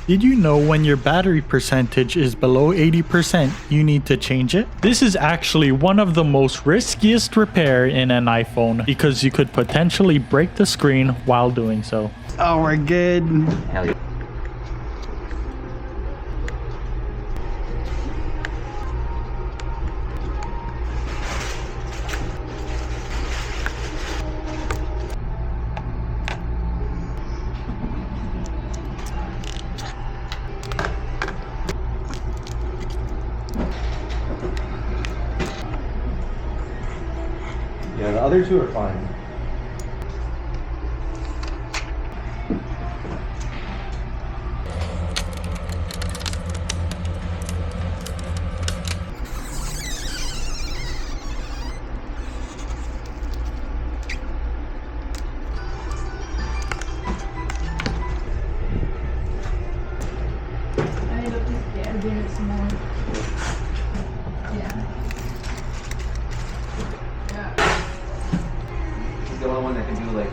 Did you know when your battery percentage is below 80%, you need to change it? This is actually one of the most riskiest repair in an iPhone because you could potentially break the screen while doing so. Oh, we're good. Hell yeah. Yeah, the other two are fine. I need to just get it some more. Yeah. He's the only one that can do like